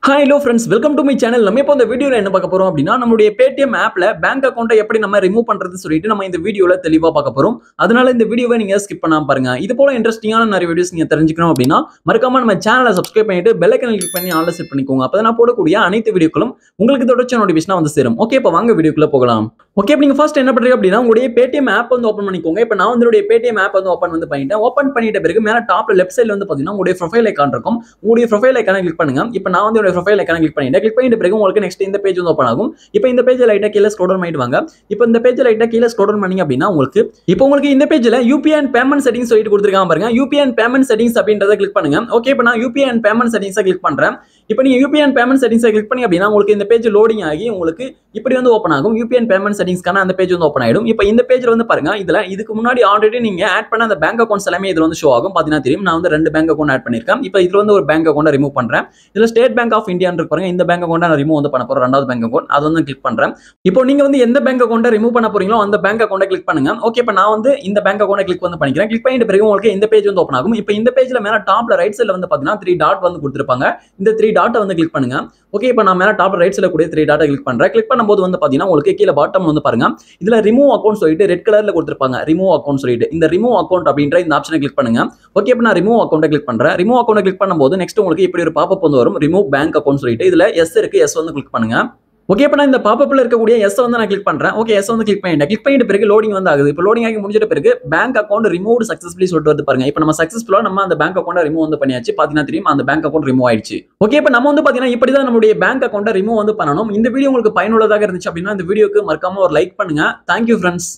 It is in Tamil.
Hi hello friends, welcome to my channel. நம்ம இப்போ இந்த வீடியோல என்ன பார்க்க போறோம் அப்படினா நம்மளுடைய Paytm ஆப்ல பேங்க் அக்கவுண்ட்டை எப்படி நம்ம ரிமூவ் பண்றது சொல்லிட்டு நம்ம இந்த வீடியோல தெளிவா பார்க்க போறோம். அதனால இந்த வீடியோவை நீங்க ஸ்கிப் பண்ணாம பாருங்க. இது போல இன்ட்ரஸ்டிங்கான நிறைய வீடியோஸ் நீங்க தெரிஞ்சுக்கணும் அப்படினா மறக்காம நம்ம சேனலை சப்ஸ்கிரைப் பண்ணிட்டு பெல் ஐகானை கிளிக் பண்ணி ஆல்ல செட் பண்ணிக்கோங்க. அப்பதான் நான் போடக்கூடிய அனைத்து வீடியோக்களும் உங்களுக்கு தொடர்ச்சியா நோட்டிஃபிகேஷனா வந்து சேரும். ஓகே, இப்போ வாங்க வீடியோக்குள்ள போகலாம். ஓகே, இப்போ நீங்க ஃபர்ஸ்ட் என்ன பண்றீங்க அப்படினா உங்களுடைய Paytm ஆப் வந்து ஓபன் பண்ணிக்கோங்க. இப்போ நான் வந்து என்னுடைய Paytm ஆப் வந்து ஓபன் பண்ணிட்டேன். ஓபன் பண்ணிட்ட பிறகு மேல டாப்ல லெஃப்ட் சைடுல வந்து பாத்தீங்கன்னா உங்களுடைய ப்ரொஃபைல் ஐகான் இருக்கும். உங்களுடைய ப்ரொஃபைல் ஐகானை கிளிக் பண்ணுங்க. இப்போ நான் வந்து என்னுடைய ப்ரொஃபைல் ஐகானை கிளிக் பண்ணிட்ட பிறகு உங்களுக்கு நெக்ஸ்ட் இந்த பேஜ் வந்து ஓபன் ஆகும். இப்போ இந்த பேஜ்ல லைட்டா கீழ ஸ்க்ரோல் டவுன் பண்ணிட்டு வாங்க. இப்போ இந்த பேஜ்ல லைட்டா கீழ ஸ்க்ரோல் டவுன் பண்ணீங்க அப்படினா உங்களுக்கு இந்த பேஜ்ல UPI and பேமெண்ட் செட்டிங்ஸ் சொல்லிட்டு கொடுத்திருக்காங்க பாருங்க. UPI and பேமெண்ட் செட்டிங்ஸ் அப்படின்றத கிளிக் பண்ணுங்க. ஓகே, இப்போ நான் UPI and பேமெண்ட் செட்டிங்ஸை கிளிக் பண்றேன். இப்போ நீங்க UPI and பேமெண்ட் செட்டிங்ஸை கிளிக் பண்ணி அப்படினா உங்களுக்கு இந்த பேஜ் லோடிங் ஆகி உங்களுக்கு இப்படி வந்து ஓபன் ஆகும். UPI and பேமெண்ட் செட்டிங்ஸ்க்கான அந்த பேஜ் வந்து ஓபன் ஆயிடும். இப்போ இந்த பேஜ்ல வந்து பாருங்க, இதுக்கு முன்னாடி ஆல்ரெடி நீங்க ஆட் பண்ண அந்த பேங்க் அக்கவுண்ட்ஸ் எல்லாமே இதுல வந்து ஷோ ஆகும். பாத்தீங்கன்னா தெரியும், நான் வந்து 2 பேங்க் அக்கவுண்ட் ஆட் பண்ணிருக்கேன். இப்போ இதுல வந்து ஒரு பேங்க் அக்கவுண்ட் ரிமூவ் பண்றேன். இதுல ஸ்டேட் பேங்க் ஆஃப் இந்தியா இருக்கு பாருங்க. இந்த பேங்க் அக்கவுண்ட் நான் ரிமூவ் வந்து பண்ண போறேன். ரெண்டாவது பேங்க் அக்கவுண்ட் அது வந்து கிளிக் பண்றேன். இப்போ நீங்க வந்து எந்த பேங்க் அக்கவுண்ட்டை ரிமூவ் பண்ண போறீங்களோ அந்த பேங்க் அக்கவுண்ட்டை கிளிக் பண்ணுங்க. ஓகே, இப்போ நான் வந்து இந்த பேங்க் அக்கவுண்ட்டை கிளிக் வந்து பண்ணிக்கிறேன். கிளிக் பண்ணிட்ட பிறகு உங்களுக்கு இந்த பேஜ் வந்து ஓபன் ஆகும். இப்போ இந்த பேஜ்ல மேல டாப்ல ரைட் சைடுல வந்து பாத்தீங்கன்னா 3 டாட் வந்து கொடுத்திருப்பாங்க. இந்த 3 டாட்டை வந்து கிளிக் பண்ணுங்க. ஓகே, இப்போ நான் மேல டாப் ரைட் சைடுல கூடிய 3 டாட்டை கிளிக் பண்றேன். கிளிக் பண்ணும்போது வந்து பாத்தீங்கன்னா உங்களுக்கு கீழ பாட்டம் வந்து பாருங்க, இதுல ரிமூவ் அக்கவுண்ட் சொல்லிட்டு ரெட் கலர்ல கொடுத்திருப்பாங்க. ரிமூவ் அக்கவுண்ட் சொல்லிட்டு இந்த ரிமூவ் அக்கவுண்ட் அப்படின்ற இந்த ஆப்ஷனை கிளிக் பண்ணுங்க. ஓகே, இப்போ நான் ரிமூவ் அக்கவுண்ட்டை கிளிக் பண்றேன். ரிமூவ் அக்கவுண்ட்டை கிளிக் பண்ணும்போது நெக்ஸ்ட் உங்களுக்கு இப்படி ஒரு பாப்பப் வந்து வரும். ரிமூவ் பேங்க் அக்கவுண்ட் சொல்லிட்டு இதுல எஸ் இருக்கு. எஸ் வந்து கிளிக் பண்ணுங்க. ஓகே, இப்போ நான் இந்த பாப்பப்ல இருக்கக்கூடிய எஸ் வந்து நான் கிளிக் பண்றேன். ஓகே, எஸ் வந்து கிளிக் பண்ணிட்டேன். கிளிக் பண்ணிட்ட பிறகு லோடிங் வந்து ஆகுது. இப்போ லோடிங் ஆகி முடிஞ்சிட்ட பிறகு பேங்க் அக்கவுண்ட் ரிமூவ்ட் சக்சஸ்ஃபுல்லி சொல்லிட்டு வந்து பாருங்க. இப்போ நம்ம சக்சஸ்ஃபுல்லா அந்த பேங்க் அக்கவுண்ட்டை ரிமூவ் வந்து பண்ணியாச்சு. பாத்தீங்கன்னா தெரியும், அந்த பேங்க் அக்கவுண்ட் ரிமூவ் ஆயிடுச்சு. ஓகே, இப்போ நம்ம வந்து பாத்தீங்கன்னா இப்படி தான் நம்மளுடைய பேங்க் அக்கவுண்ட்டை ரிமூவ் வந்து பண்ணணும். இந்த வீடியோ உங்களுக்கு பயனுள்ளதாக இருந்துச்சு அப்படின்னா இந்த வீடியோக்கு மறக்காம ஒரு லைக் பண்ணுங்க. Thank you friends.